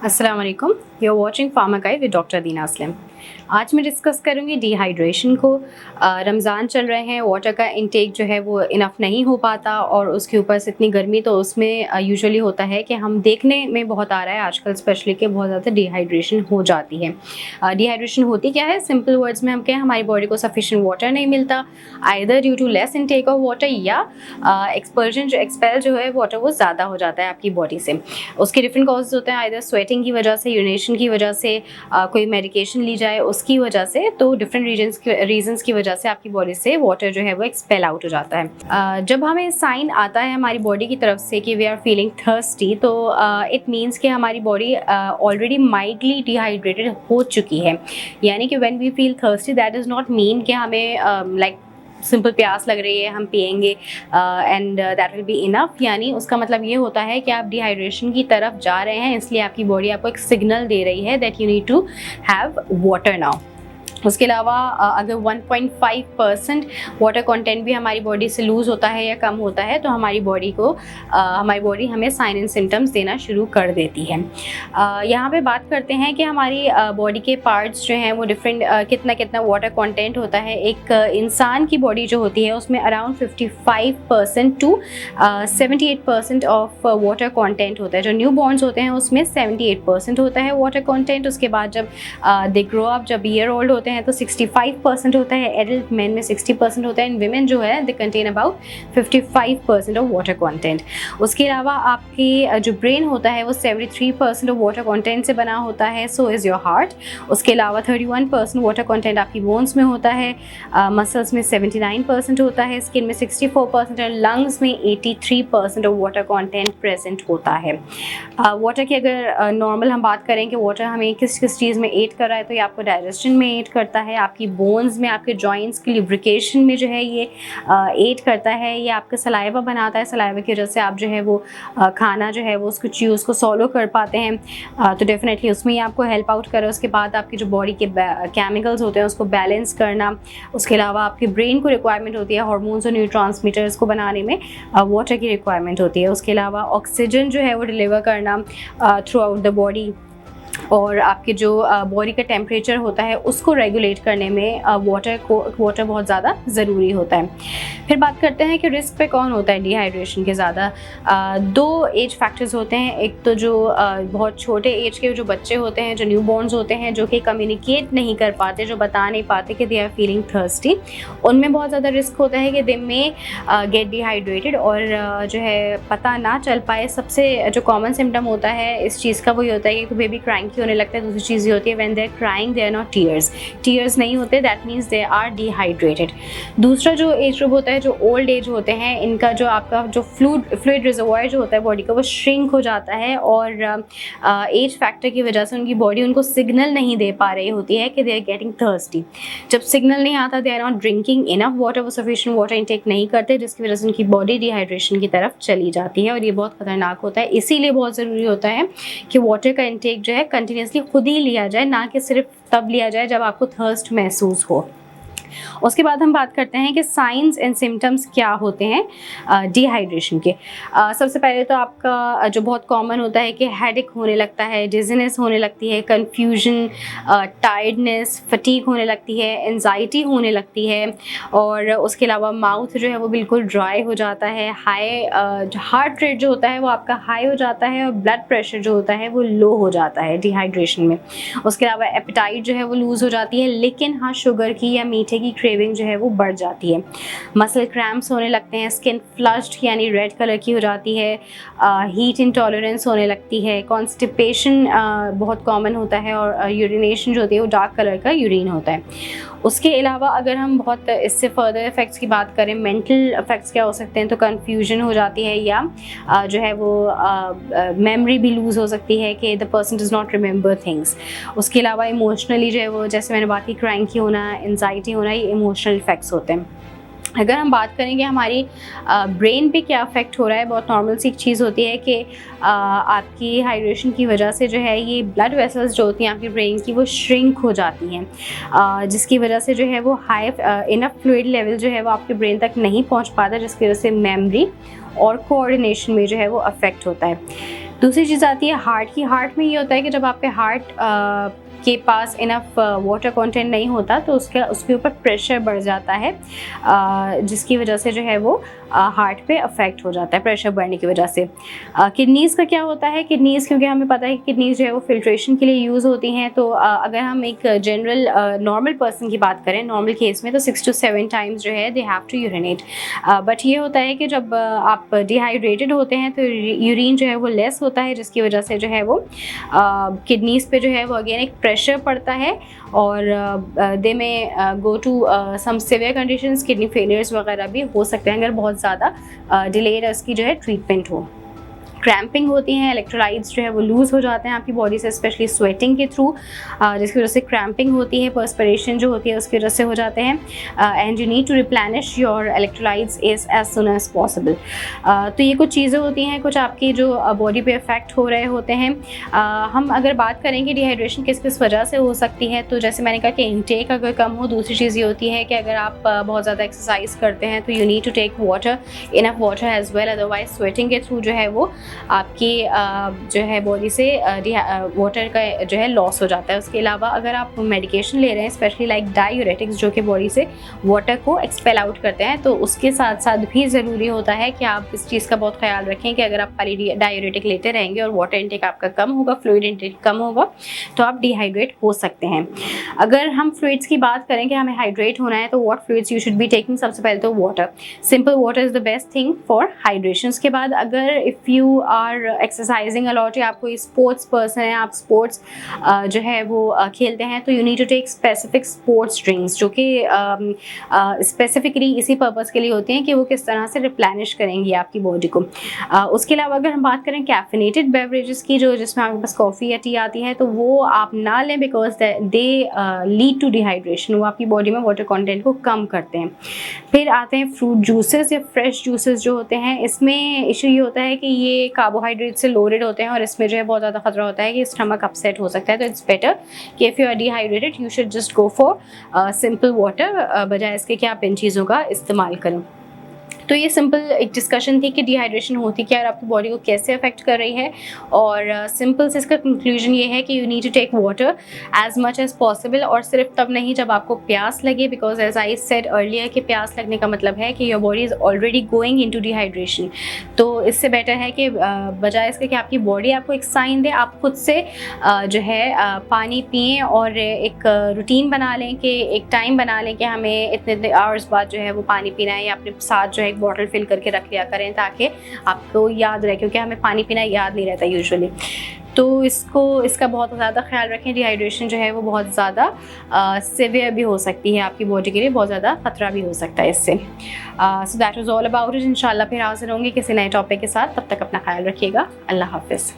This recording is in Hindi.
अस्सलाम वालेकुम, you are watching pharma guide with doctor Deena Aslam. आज मैं डिस्कस करूँगी डिहाइड्रेशन को। रमज़ान चल रहे हैं, वाटर का इंटेक जो है वो इनफ नहीं हो पाता और उसके ऊपर से इतनी गर्मी, तो उसमें यूजुअली होता है कि हम देखने में बहुत आ रहा है आजकल स्पेशली कि बहुत ज़्यादा डिहाइड्रेशन हो जाती है। डिहाइड्रेशन होती क्या है, सिंपल वर्ड्स में हम कहें हमारी बॉडी को सफिशिएंट वाटर नहीं मिलता, either due to less intake of water या एक्सपेल जो है वाटर वो ज़्यादा हो जाता है आपकी बॉडी से। उसके डिफरेंट कॉजेज होते हैं, आइदर स्वेटिंग की वजह से, यूरिनेशन की वजह से, कोई मेडिकेशन ली जाए उसकी वजह से, तो डिफरेंट रीजंस की वजह से आपकी बॉडी से वाटर जो है वो एक्सपेल आउट हो जाता है। जब हमें साइन आता है हमारी बॉडी की तरफ से कि वी आर फीलिंग थर्स्टी, तो इट मीन्स कि हमारी बॉडी ऑलरेडी माइल्डली डिहाइड्रेटेड हो चुकी है। यानी कि when we feel thirsty that is not mean कि हमें लाइक सिंपल प्यास लग रही है हम पिएंगे and that will be enough. यानी उसका मतलब ये होता है कि आप डिहाइड्रेशन की तरफ जा रहे हैं, इसलिए आपकी बॉडी आपको एक सिग्नल दे रही है that you need to have water now. उसके अलावा अगर 1.5% वाटर कंटेंट भी हमारी बॉडी से लूज़ होता है या कम होता है, तो हमारी बॉडी हमें साइन एंड सिम्टम्स देना शुरू कर देती है। यहाँ पे बात करते हैं कि हमारी बॉडी के पार्ट्स जो हैं वो डिफरेंट कितना कितना वाटर कंटेंट होता है। एक इंसान की बॉडी जो होती है उसमें around 55% to 78% of water content होता है। जो न्यू बॉर्न्स होते हैं उसमें 78% होता है वाटर कंटेंट। उसके बाद जब दे ग्रो अप, जब ईयर ओल्ड होते हैं तो 65% होता है। एडल्ट मैन में 60% होता है। एंड विमेन जो है they contain about 55% of water content. उसके अलावा आपकी जो ब्रेन होता है वो 73% ऑफ वाटर कंटेंट से बना होता है, सो इज़ योर हार्ट। उसके अलावा 31% वाटर कंटेंट आपकी बोन्स में होता है, मसल्स में 79% होता है, स्किन में 64% और लंग्स में 83% ऑफ वाटर कंटेंट प्रेजेंट होता है। वाटर की अगर नॉर्मल हम बात करें कि वाटर हमें किस किस चीज़ में एड कर रहा है, तो ये आपको डाइजेशन में एड करता है, आपकी बोन्स में, आपके जॉइंट्स की लुब्रिकेशन में जो है ये एड करता है, ये आपका सलाइवा बनाता है। सलाइवा की वजह से आप जो है वो खाना जो है वो उसको सॉलो कर पाते हैं, तो डेफिनेटली उसमें ही आपको हेल्प आउट करे। उसके बाद आपकी जो बॉडी के केमिकल्स होते हैं उसको बैलेंस करना। उसके अलावा आपके ब्रेन को रिक्वायरमेंट होती है हार्मोन्स और न्यूरोट्रांसमीटर्स को बनाने में वाटर की रिक्वायरमेंट होती है। उसके अलावा ऑक्सीजन जो है वो डिलीवर करना थ्रू आउट द बॉडी, और आपके जो बॉडी का टेम्परेचर होता है उसको रेगुलेट करने में वाटर बहुत ज़्यादा ज़रूरी होता है। फिर बात करते हैं कि रिस्क पे कौन होता है डिहाइड्रेशन के ज़्यादा। दो एज फैक्टर्स होते हैं। एक तो जो बहुत छोटे एज के जो बच्चे होते हैं, जो न्यू बॉर्न्स होते हैं, जो कि कम्युनिकेट नहीं कर पाते, जो बता नहीं पाते कि दे आर फीलिंग थर्स्टी, उनमें बहुत ज़्यादा रिस्क होता है कि दे में गेट डिहाइड्रेटेड और जो है पता ना चल पाए। सबसे जो कॉमन सिम्टम होता है इस चीज़ का वही होता है कि बेबी क्राइंग होने लगता है। दूसरी चीज़ ये होती है when they are crying they are not tears नहीं होते, that means they are dehydrated. दूसरा जो एज ग्रुप होता है, जो ओल्ड एज होते हैं, इनका जो आपका जो फ्लूइड रिजर्वॉयर जो होता है बॉडी का वो श्रिंक हो जाता है और एज फैक्टर की वजह से उनकी बॉडी उनको सिग्नल नहीं दे पा रही होती है कि दे आर गेटिंग थर्स्टी। जब सिग्नल नहीं आता, they are not drinking enough water, वो सफिशिएंट वाटर इंटेक नहीं करते, जिसकी वजह से उनकी बॉडी डिहाइड्रेशन की तरफ चली जाती है और ये बहुत खतरनाक होता है। इसीलिए बहुत ज़रूरी होता है कि वाटर का इंटेक जो है कंटिन्यूसली खुद ही लिया जाए, ना कि सिर्फ तब लिया जाए जब आपको थर्स्ट महसूस हो। उसके बाद हम बात करते हैं कि साइंस एंड सिम्टम्स क्या होते हैं डिहाइड्रेशन के। सबसे पहले तो आपका जो बहुत कॉमन होता है कि हेडेक होने लगता है, डिजीनेस होने लगती है, कन्फ्यूजन, टायर्डनेस, फटीग होने लगती है, एंजाइटी होने लगती है, और उसके अलावा माउथ जो है वो बिल्कुल ड्राई हो जाता है, हार्ट रेट जो होता है वो आपका हाई हो जाता है, और ब्लड प्रेशर जो होता है वो लो हो जाता है डिहाइड्रेशन में। उसके अलावा एपेटाइट जो है वो लूज़ हो जाती है, लेकिन हाँ शुगर की या मीठे की क्रेविंग जो है वो बढ़ जाती है। मसल क्रैम्प्स होने लगते हैं, स्किन फ्लश्ड यानी रेड कलर की हो जाती है, हीट इंटॉलरेंस होने लगती है, कॉन्स्टिपेशन बहुत कॉमन होता है, और यूरिनेशन जो होती है वो डार्क कलर का यूरिन होता है। उसके अलावा अगर हम बहुत इससे फर्दर इफ़ेक्ट्स की बात करें, मेंटल इफ़ेक्ट्स क्या हो सकते हैं, तो कन्फ्यूजन हो जाती है, या जो है वो मेमोरी भी लूज़ हो सकती है कि the person does not remember things. उसके अलावा इमोशनली जो है वो, जैसे मैंने बात की, क्राइंग की होना, एंजाइटी होना, ये इमोशनल इफ़ेक्ट्स होते हैं। अगर हम बात करेंगे हमारी ब्रेन पे क्या अफेक्ट हो रहा है, बहुत नॉर्मल सी एक चीज़ होती है कि आपकी हाइड्रेशन की वजह से जो है ये ब्लड वेसल्स जो होती हैं आपकी ब्रेन की वो श्रिंक हो जाती हैं, जिसकी वजह से जो है वो हाई इनफ फ्लूइड लेवल जो है वो आपके ब्रेन तक नहीं पहुंच पाता, जिसकी वजह से मेमोरी और कोऑर्डिनेशन में जो है वो अफेक्ट होता है। दूसरी चीज़ आती है हार्ट की। हार्ट में ये होता है कि जब आपके हार्ट के पास इनफ वाटर कंटेंट नहीं होता तो उसके ऊपर प्रेशर बढ़ जाता है, जिसकी वजह से जो है वो हार्ट पे अफेक्ट हो जाता है प्रेशर बढ़ने की वजह से। किडनीज़ का क्या होता है, किडनीज़ क्योंकि हमें पता है कि किडनीज़ जो है वो फिल्ट्रेशन के लिए यूज़ होती हैं, तो अगर हम एक जनरल नॉर्मल पर्सन की बात करें, नॉर्मल केस में तो 6 to 7 टाइम्स जो है they have to urinate. But ये होता है कि जब आप डिहाइड्रेटेड होते हैं तो यूरिन जो है वो लेस होता है, जिसकी वजह से जो है वो किडनीज़ पे जो है वो अगेन एक प्रेशर पड़ता है और they may go to some severe conditions, kidney failures वगैरह भी हो सकते हैं अगर बहुत ज़्यादा डिलेड उसकी जो है ट्रीटमेंट हो। क्रैम्पिंग होती हैं, इलेक्ट्रोलाइट्स जो है वो लूज़ हो जाते हैं आपकी बॉडी से, स्पेशली स्वेटिंग के थ्रू, जिसकी वजह से क्रैम्पिंग होती है, पर्सपिरेशन जो होती है उसकी वजह से हो जाते हैं। And you need to replenish your electrolytes as soon as possible. तो ये कुछ चीज़ें होती हैं, कुछ आपकी जो बॉडी पे इफेक्ट हो रहे होते हैं। हम अगर बात करें कि डिहाइड्रेशन किस किस वजह से हो सकती है, तो जैसे मैंने कहा कि इनटेक अगर कम हो, दूसरी चीज़ ये होती है कि अगर आप बहुत ज़्यादा एक्सरसाइज करते हैं तो you need to take water, enough water as well, otherwise sweating के थ्रू जो है वो आपकी जो है बॉडी से वाटर का जो है लॉस हो जाता है। उसके अलावा अगर आप मेडिकेशन ले रहे हैं, स्पेशली लाइक डायूरेटिक्स जो कि बॉडी से वाटर को एक्सपेल आउट करते हैं, तो उसके साथ साथ भी ज़रूरी होता है कि आप इस चीज़ का बहुत ख्याल रखें कि अगर आप खाली डायूरेटिक लेते रहेंगे और वाटर इंटेक आपका कम होगा, फ्लूइड इंटेक कम होगा, तो आप डिहाइड्रेट हो सकते हैं। अगर हम फ्लूइड्स की बात करें कि हमें हाइड्रेट होना है तो what fluids you should be taking, सबसे पहले तो water, simple water is the best thing for hydration. के बाद अगर if you are exercising a lot या आप कोई स्पोर्ट्स पर्सन है, आप स्पोर्ट्स जो है वो खेलते हैं, तो you need to take specific sports drinks जो कि स्पेसिफिकली इसी पर्पज़ के लिए होती हैं कि वो किस तरह से रिप्लेनिश करेंगी आपकी बॉडी को। उसके अलावा अगर हम बात करें कैफिनेटेड बेवरेजेस की, जो जिसमें आपके पास कॉफ़ी या टी आती है, तो वो आप ना लें because they lead to dehydration, वो आपकी बॉडी में वाटर कंटेंट को कम करते हैं। फिर आते हैं फ्रूट जूसेस या फ्रेश जूसेस जो होते हैं, इसमें इशू ये होता है कि ये कार्बोहाइड्रेट से लोडेड होते हैं और इसमें जो है बहुत ज़्यादा खतरा होता है कि स्टमक अपसेट हो सकता है। तो इट्स बेटर कि if you are dehydrated you should just go for simple water, बजाय इसके कि आप इन चीज़ों का इस्तेमाल करें। तो ये सिंपल एक डिस्कशन थी कि डिहाइड्रेशन होती क्या है और आपकी बॉडी को कैसे अफेक्ट कर रही है, और सिंपल से इसका कंक्लूजन ये है कि you need to take water as much as possible, और सिर्फ तब नहीं जब आपको प्यास लगे, because as I said earlier कि प्यास लगने का मतलब है कि your body is already going into dehydration. तो इससे बेटर है कि बजाय इसके कि आपकी बॉडी आपको एक साइन दे, आप खुद से जो है पानी पिएँ और एक रूटीन बना लें कि एक टाइम बना लें कि हमें इतने इतने आवर्स बाद जो है वो पानी पीना है, या अपने साथ जो है बॉटल फिल करके रख लिया करें ताकि आपको याद रहे, क्योंकि हमें पानी पीना याद नहीं रहता यूजुअली। तो इसका बहुत ज़्यादा ख्याल रखें। डिहाइड्रेशन जो है वो बहुत ज़्यादा सिवियर भी हो सकती है आपकी बॉडी के लिए, बहुत ज़्यादा खतरा भी हो सकता है इससे। So that was all about it. इंशाल्लाह फिर हाजिर होंगे किसी नए टॉपिक के साथ, तब तक अपना ख्याल रखिएगा। अल्लाह हाफिज़।